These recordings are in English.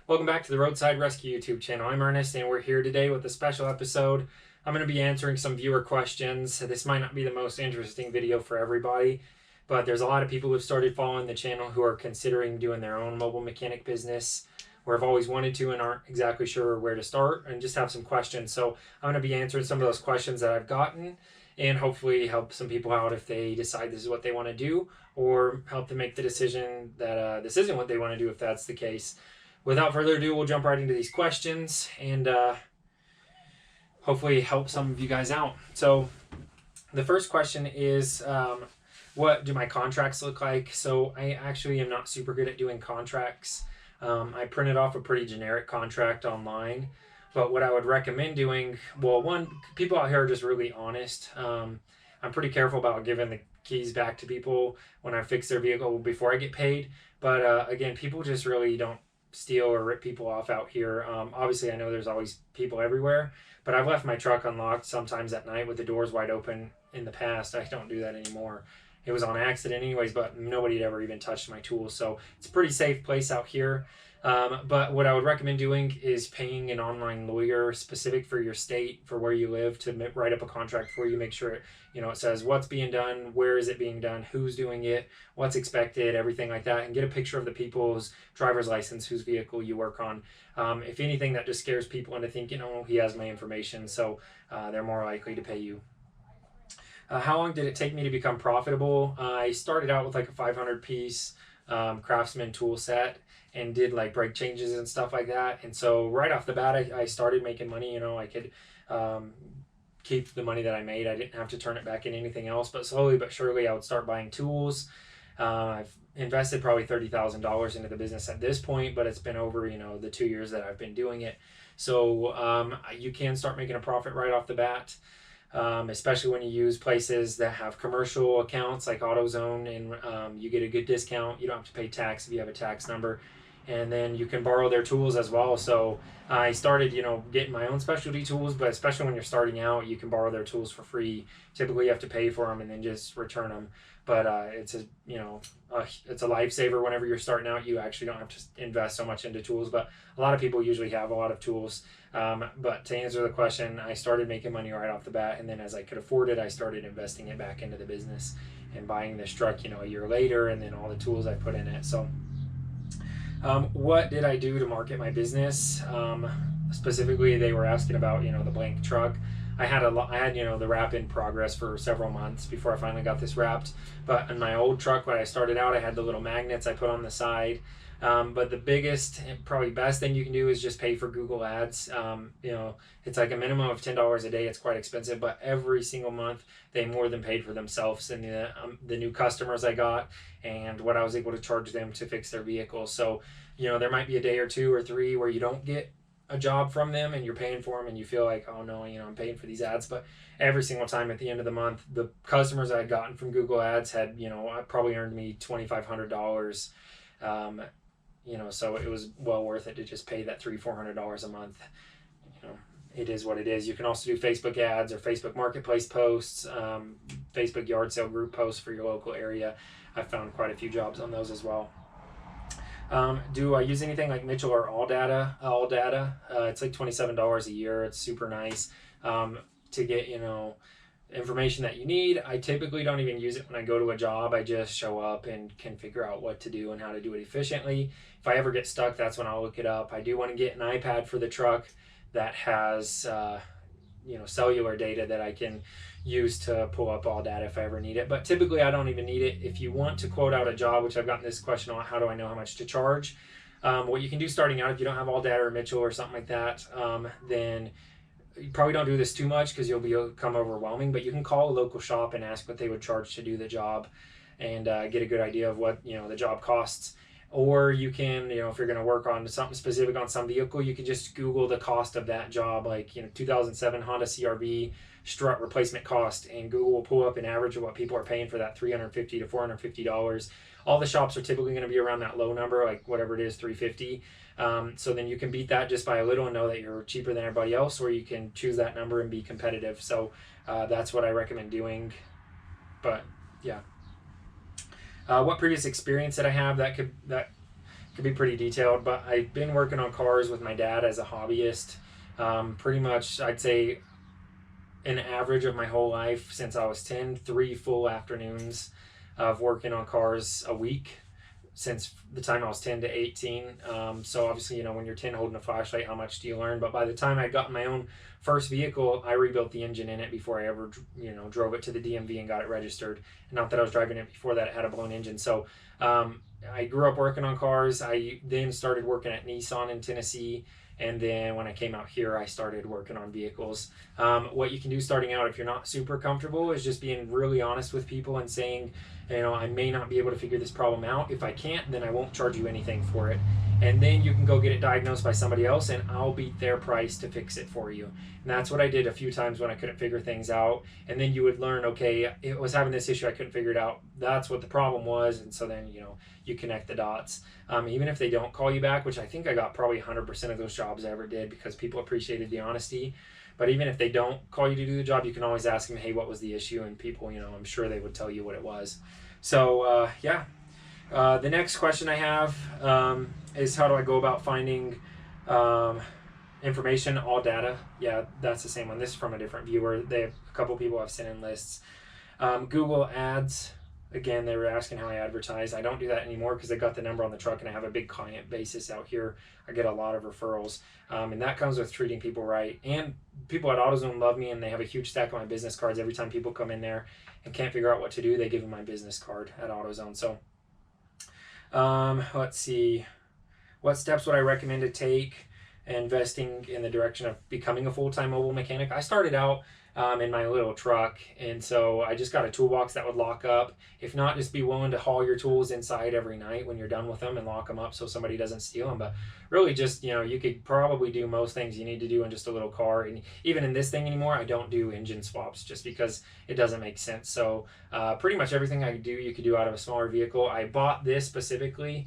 Welcome back to the Roadside Rescue YouTube channel. I'm Ernest and we're here today with a special episode. I'm going to be answering some viewer questions. This might not be the most interesting video for everybody, but there's a lot of people who've started following the channel who are considering doing their own mobile mechanic business or have always wanted to and aren't exactly sure where to start and just have some questions. So I'm going to be answering some of those questions that I've gotten and hopefully help some people out if they decide this is what they want to do, or help them make the decision that this isn't what they want to do if that's the case. Without further ado, we'll jump right into these questions and hopefully help some of you guys out. So the first question is, what do my contracts look like? So I actually am not super good at doing contracts. I printed off a pretty generic contract online, but what I would recommend doing, well, one, people out here are just really honest. I'm pretty careful about giving the keys back to people when I fix their vehicle before I get paid. But again, people just really don't steal or rip people off out here. Obviously, I know there's always people everywhere, but I've left my truck unlocked sometimes at night with the doors wide open in the past. I don't do that anymore. It was on accident anyways, but nobody had ever even touched my tools. So it's a pretty safe place out here. But what I would recommend doing is paying an online lawyer specific for your state, for where you live, to write up a contract for you. Make sure it says what's being done, where is it being done, who's doing it, what's expected, everything like that, and get a picture of the people's driver's license whose vehicle you work on. If anything, that just scares people into thinking, oh, he has my information, so they're more likely to pay you. How long did it take me to become profitable? I started out with like a 500-piece Craftsman tool set and did like brake changes and stuff like that. And so right off the bat, I started making money. I could keep the money that I made. I didn't have to turn it back into anything else. But slowly but surely, I would start buying tools. I've invested probably $30,000 into the business at this point, but it's been over the 2 years that I've been doing it. So you can start making a profit right off the bat. Especially when you use places that have commercial accounts like AutoZone, and you get a good discount. You don't have to pay tax if you have a tax number, and then you can borrow their tools as well. So I started getting my own specialty tools, but especially when you're starting out, you can borrow their tools for free. Typically you have to pay for them and then just return them, but it's a lifesaver whenever you're starting out. You actually don't have to invest so much into tools, but a lot of people usually have a lot of tools. But to answer the question, I started making money right off the bat, and then as I could afford it, I started investing it back into the business and buying this truck a year later, and then all the tools I put in it. So what did I do to market my business? Specifically, they were asking about the blank truck. I had the wrap in progress for several months before I finally got this wrapped. But in my old truck, when I started out, I had the little magnets I put on the side. But the biggest and probably best thing you can do is just pay for Google Ads. It's like a minimum of $10 a day. It's quite expensive, but every single month they more than paid for themselves and the new customers I got and what I was able to charge them to fix their vehicles. So there might be a day or two or three where you don't get a job from them and you're paying for them and you feel like, oh no, I'm paying for these ads. But every single time at the end of the month, the customers I had gotten from Google Ads had probably earned me $2,500. So it was well worth it to just pay that $300-400 a month. It is what it is. You can also do Facebook ads or Facebook Marketplace posts, Facebook yard sale group posts for your local area. I found quite a few jobs on those as well. Do I use anything like Mitchell or AllData? It's like $27 a year. It's super nice to get information that you need. I typically don't even use it when I go to a job. I just show up and can figure out what to do and how to do it efficiently. If I ever get stuck, that's when I'll look it up. I do want to get an iPad for the truck that has cellular data that I can use to pull up AllData if I ever need it. But typically I don't even need it. If you want to quote out a job, which I've gotten this question on, how do I know how much to charge? What you can do starting out, if you don't have AllData or Mitchell or something like that, then you probably don't do this too much because you'll become overwhelming, but you can call a local shop and ask what they would charge to do the job and get a good idea of what the job costs. Or you can, if you're going to work on something specific on some vehicle, you can just Google the cost of that job, like 2007 Honda CR-V strut replacement cost, and Google will pull up an average of what people are paying for that, $350 to $450. All the shops are typically going to be around that low number, like whatever it is, $350. So then you can beat that just by a little and know that you're cheaper than everybody else, or you can choose that number and be competitive. So that's what I recommend doing. But yeah. What previous experience did I have that could be pretty detailed, but I've been working on cars with my dad as a hobbyist, pretty much, I'd say, an average of my whole life since I was 10, 3 full afternoons of working on cars a week since the time I was 10 to 18. So obviously, when you're 10 holding a flashlight, how much do you learn? But by the time I'd gotten my own first vehicle, I rebuilt the engine in it before I ever, drove it to the DMV and got it registered. Not that I was driving it before that, it had a blown engine. So I grew up working on cars. I then started working at Nissan in Tennessee. And then when I came out here, I started working on vehicles. What you can do starting out if you're not super comfortable is just being really honest with people and saying, I may not be able to figure this problem out. If I can't, then I won't charge you anything for it. And then you can go get it diagnosed by somebody else and I'll beat their price to fix it for you. And that's what I did a few times when I couldn't figure things out. And then you would learn, okay, it was having this issue, I couldn't figure it out. That's what the problem was. And so then, you connect the dots. Even if they don't call you back, which I think I got probably 100% of those jobs I ever did because people appreciated the honesty. But even if they don't call you to do the job, you can always ask them, hey, what was the issue? And people, I'm sure they would tell you what it was. So, the next question I have is how do I go about finding information, all data? Yeah, that's the same one. This is from a different viewer. They have a couple people have sent in lists. Google Ads. Again, they were asking how I advertise. I don't do that anymore because I got the number on the truck and I have a big client basis out here. I get a lot of referrals. And that comes with treating people right. And people at AutoZone love me and they have a huge stack of my business cards. Every time people come in there and can't figure out what to do, they give them my business card at AutoZone. So let's see. What steps would I recommend to take investing in the direction of becoming a full-time mobile mechanic? I started out in my little truck, and so I just got a toolbox that would lock up. If not, just be willing to haul your tools inside every night when you're done with them and lock them up so somebody doesn't steal them. But really just, you could probably do most things you need to do in just a little car. And even in this thing anymore, I don't do engine swaps just because it doesn't make sense. So pretty much everything I do, you could do out of a smaller vehicle. I bought this specifically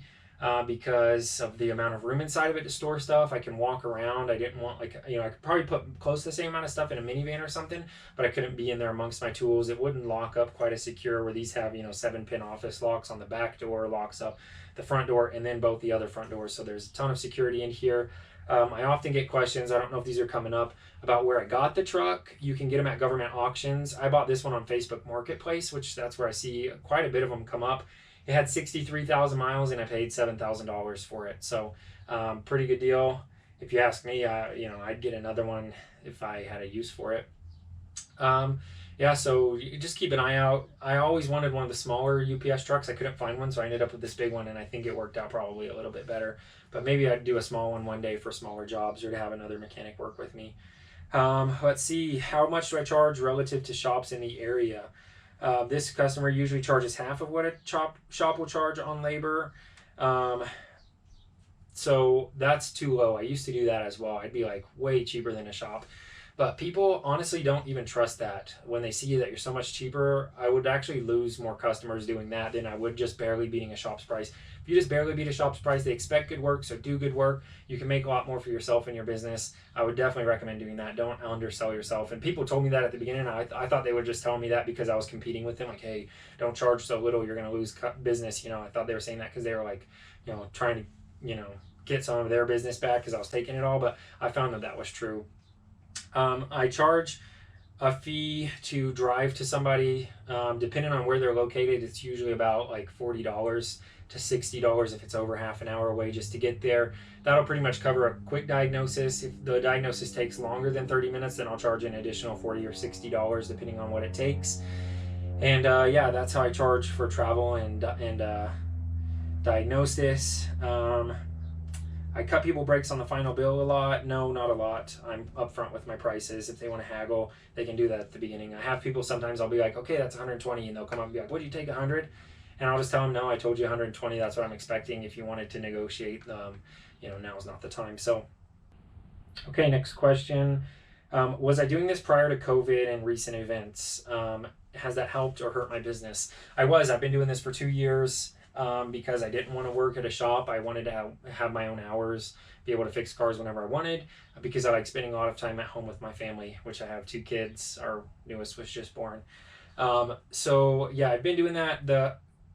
because of the amount of room inside of it to store stuff. I can walk around. I didn't want I could probably put close to the same amount of stuff in a minivan or something, but I couldn't be in there amongst my tools. It wouldn't lock up quite as secure where these have, 7-pin office locks on the back door, locks up the front door, and then both the other front doors. So there's a ton of security in here. I often get questions, I don't know if these are coming up, about where I got the truck. You can get them at government auctions. I bought this one on Facebook Marketplace, which that's where I see quite a bit of them come up. It had 63,000 miles and I paid $7,000 for it. So pretty good deal. If you ask me, I'd get another one if I had a use for it. So you just keep an eye out. I always wanted one of the smaller UPS trucks. I couldn't find one, so I ended up with this big one, and I think it worked out probably a little bit better. But maybe I'd do a small one day for smaller jobs or to have another mechanic work with me. Let's see, how much do I charge relative to shops in the area? This customer usually charges half of what a shop will charge on labor. So that's too low. I used to do that as well. I'd be like way cheaper than a shop. But people honestly don't even trust that. When they see that you're so much cheaper, I would actually lose more customers doing that than I would just barely beating a shop's price. If you just barely beat a shop's price, they expect good work, so do good work. You can make a lot more for yourself and your business. I would definitely recommend doing that. Don't undersell yourself. And people told me that at the beginning. I thought they were just telling me that because I was competing with them. Like, hey, don't charge so little, you're going to lose business. I thought they were saying that because they were like, trying to, get some of their business back because I was taking it all. But I found that was true. I charge a fee to drive to somebody. Depending on where they're located, it's usually about like $40 to $60 if it's over half an hour away just to get there. That'll pretty much cover a quick diagnosis. If the diagnosis takes longer than 30 minutes, then I'll charge an additional $40 or $60 depending on what it takes. And that's how I charge for travel and diagnosis. I cut people breaks on the final bill a lot. No, not a lot. I'm upfront with my prices. If they want to haggle, they can do that at the beginning. I have people sometimes I'll be like, okay, that's 120, and they'll come up and be like, what, do you take 100? And I'll just tell them, no, I told you 120. That's what I'm expecting. If you wanted to negotiate, now is not the time. So, okay, next question. Was I doing this prior to COVID and recent events? Has that helped or hurt my business? I've been doing this for 2 years. Because I didn't want to work at a shop. I wanted to have my own hours, be able to fix cars whenever I wanted, because I like spending a lot of time at home with my family, which I have 2 kids. Our newest was just born. I've been doing that.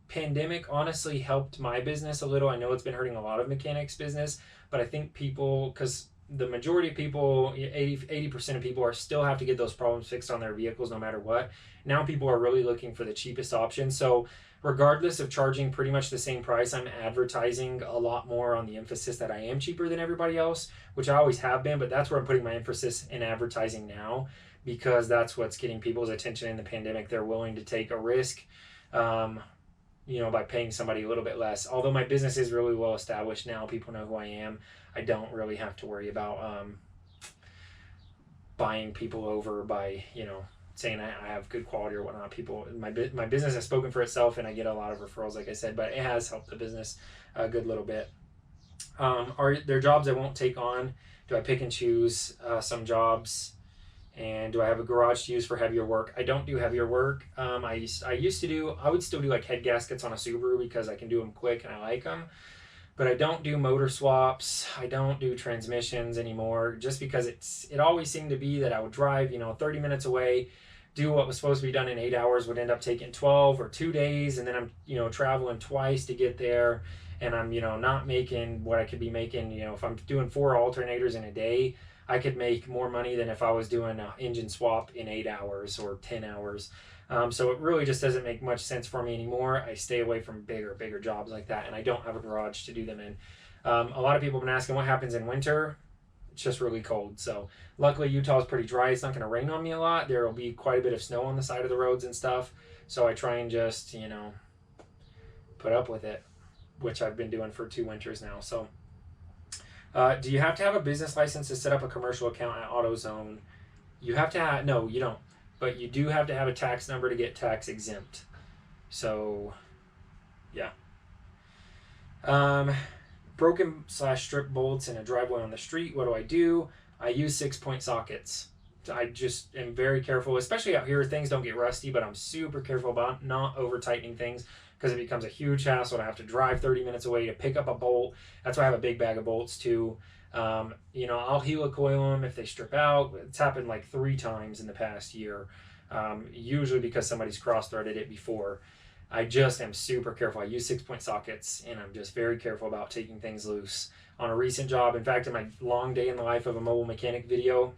pandemic honestly helped my business a little. I know it's been hurting a lot of mechanics business, but I think people, because the majority of people, 80% of people are still have to get those problems fixed on their vehicles no matter what. Now people are really looking for the cheapest option. So regardless of charging pretty much the same price, I'm advertising a lot more on the emphasis that I am cheaper than everybody else, which I always have been, but that's where I'm putting my emphasis in advertising now, because that's what's getting people's attention in the pandemic. They're willing to take a risk, by paying somebody a little bit less. Although my business is really well established now, people know who I am. I don't really have to worry about buying people over by, saying I have good quality or whatnot. People, my business has spoken for itself, and I get a lot of referrals, like I said, but it has helped the business a good little bit. Are there jobs I won't take on? Do I pick and choose some jobs? And do I have a garage to use for heavier work? I don't do heavier work. I would still do like head gaskets on a Subaru because I can do them quick and I like them. But I don't do motor swaps. I don't do transmissions anymore, just because it always seemed to be that I would drive, 30 minutes away, do what was supposed to be done in 8 hours, would end up taking 12 or 2 days. And then I'm, traveling twice to get there. And I'm, not making what I could be making, if I'm doing 4 alternators in a day, I could make more money than if I was doing an engine swap in 8 hours or 10 hours. So it really just doesn't make much sense for me anymore. I stay away from bigger jobs like that, and I don't have a garage to do them in. A lot of people have been asking what happens in winter. It's just really cold. So luckily Utah is pretty dry. It's not going to rain on me a lot. There will be quite a bit of snow on the side of the roads and stuff. So I try and just, put up with it, which I've been doing for 2 winters now. So do you have to have a business license to set up a commercial account at AutoZone? You have to have, no, you don't. But you do have to have a tax number to get tax exempt. So, yeah. Broken/stripped bolts in a driveway on the street. What do? I use 6-point sockets. I just am very careful, especially out here. Things don't get rusty, but I'm super careful about not over tightening things, because it becomes a huge hassle to have to drive 30 minutes away to pick up a bolt. That's why I have a big bag of bolts too. I'll helicoil them if they strip out. It's happened like 3 times in the past year, usually because somebody's cross-threaded it before. I just am super careful. I use 6-point sockets, and I'm just very careful about taking things loose. On a recent job, in fact, in my long day in the life of a mobile mechanic video,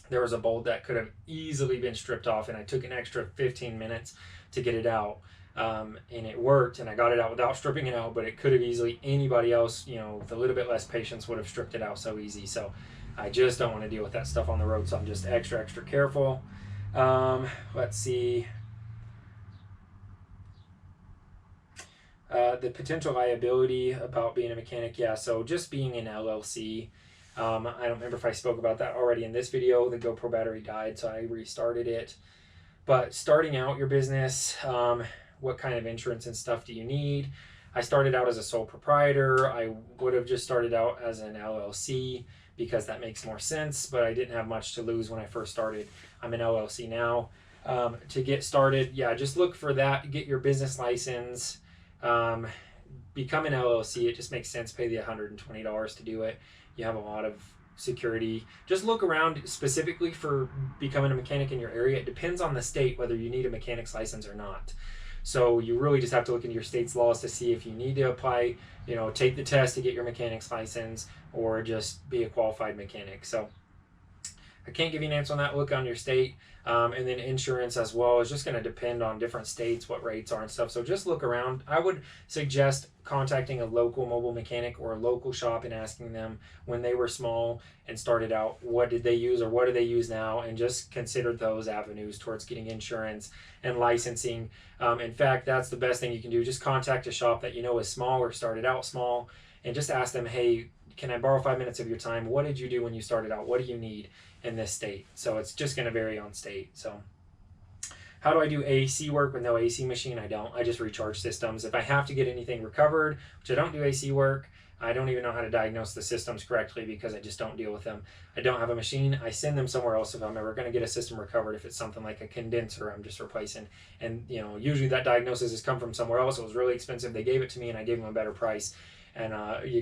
there was a bolt that could have easily been stripped off, and I took an extra 15 minutes to get it out. And it worked, and I got it out without stripping it out, but it could have easily, anybody else, with a little bit less patience would have stripped it out so easy. So I just don't want to deal with that stuff on the road, so I'm just extra careful. Let's see. The potential liability about being a mechanic. Yeah, so just being an LLC. I don't remember if I spoke about that already in this video. The GoPro battery died, so I restarted it. But starting out your business, what kind of insurance and stuff do you need? I started out as a sole proprietor. I would have just started out as an LLC because that makes more sense, but I didn't have much to lose when I first started. I'm an LLC now. To get started, yeah, just look for that. Get your business license. Become an LLC. It just makes sense. Pay the $120 to do it. You have a lot of security. Just look around specifically for becoming a mechanic in your area. It depends on the state whether you need a mechanic's license or not. So you really just have to look into your state's laws to see if you need to apply, take the test to get your mechanic's license, or just be a qualified mechanic. So I can't give you an answer on that. Look on your state. And then insurance as well is just going to depend on different states, what rates are and stuff. So just look around. I would suggest contacting a local mobile mechanic or a local shop and asking them when they were small and started out, what did they use or what do they use now, and just consider those avenues towards getting insurance and licensing. In fact, that's the best thing you can do. Just contact a shop that is small or started out small, and just ask them, hey, can I borrow 5 minutes of your time? What did you do when you started out? What do you need in this state? So it's just going to vary on state. So how do I do AC work with no AC machine? I don't. I just recharge systems. If I have to get anything recovered, which I don't do AC work, I don't even know how to diagnose the systems correctly because I just don't deal with them. I don't have a machine. I send them somewhere else if I'm ever going to get a system recovered. If it's something like a condenser I'm just replacing. And, usually that diagnosis has come from somewhere else. It was really expensive. They gave it to me and I gave them a better price. And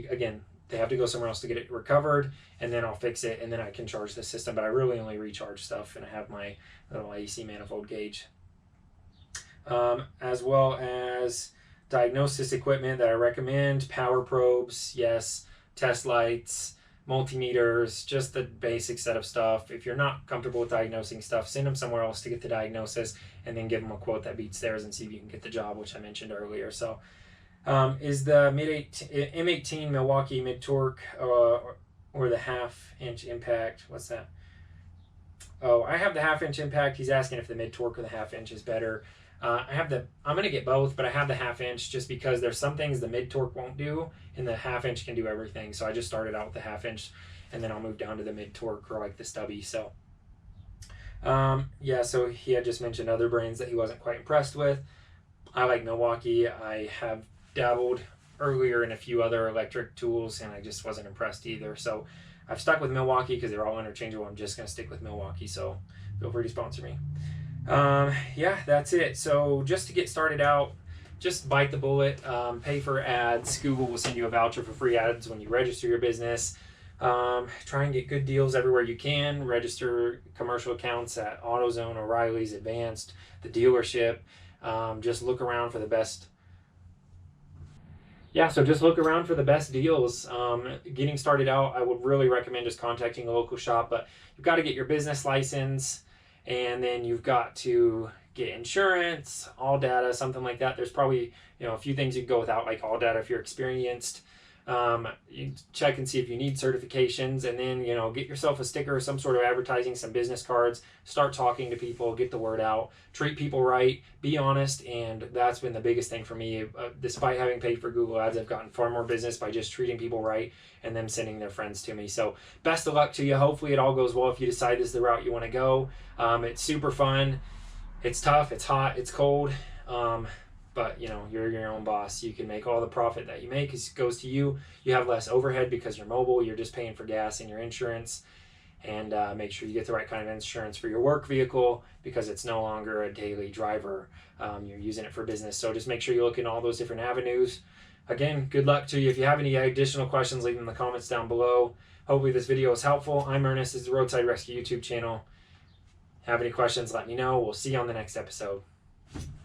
again, they have to go somewhere else to get it recovered, and then I'll fix it, and then I can charge the system. But I really only recharge stuff, and I have my little AC manifold gauge. As well as diagnosis equipment that I recommend: power probes, yes, test lights, multimeters, just the basic set of stuff. If you're not comfortable with diagnosing stuff, send them somewhere else to get the diagnosis, and then give them a quote that beats theirs and see if you can get the job, which I mentioned earlier. So is the M18 Milwaukee mid-torque or the half-inch impact? What's that? Oh, I have the half-inch impact. He's asking if the mid-torque or the half-inch is better. I'm going to get both, but I have the half-inch just because there's some things the mid-torque won't do, and the half-inch can do everything. So I just started out with the half-inch, and then I'll move down to the mid-torque or like the stubby. So, yeah, so he had just mentioned other brands that he wasn't quite impressed with. I like Milwaukee. I have dabbled earlier in a few other electric tools, and I just wasn't impressed either. So I've stuck with Milwaukee because they're all interchangeable. I'm just going to stick with Milwaukee, so feel free to sponsor me. Yeah, that's it. So just to get started out, just bite the bullet, pay for ads. Google will send you a voucher for free ads when you register your business. Try and get good deals everywhere you can. Register commercial accounts at AutoZone, O'Reilly's, Advanced, the dealership. Just look around for the best. Yeah, so just look around for the best deals. Getting started out, I would really recommend just contacting a local shop, but you've got to get your business license, and then you've got to get insurance, all data, something like that. There's probably, a few things you can go without, like all data if you're experienced. You check and see if you need certifications, and then, get yourself a sticker or some sort of advertising, some business cards, start talking to people, get the word out, treat people right, be honest. And that's been the biggest thing for me. Despite having paid for Google ads, I've gotten far more business by just treating people right and them sending their friends to me. So best of luck to you. Hopefully it all goes well if you decide this is the route you want to go. It's super fun. It's tough. It's hot. It's cold. But you're your own boss. You can make all the profit that you make. It goes to you. You have less overhead because you're mobile. You're just paying for gas and your insurance. And make sure you get the right kind of insurance for your work vehicle, because it's no longer a daily driver. You're using it for business. So just make sure you look in all those different avenues. Again, good luck to you. If you have any additional questions, leave them in the comments down below. Hopefully this video was helpful. I'm Ernest. This is the Roadside Rescue YouTube channel. Have any questions, let me know. We'll see you on the next episode.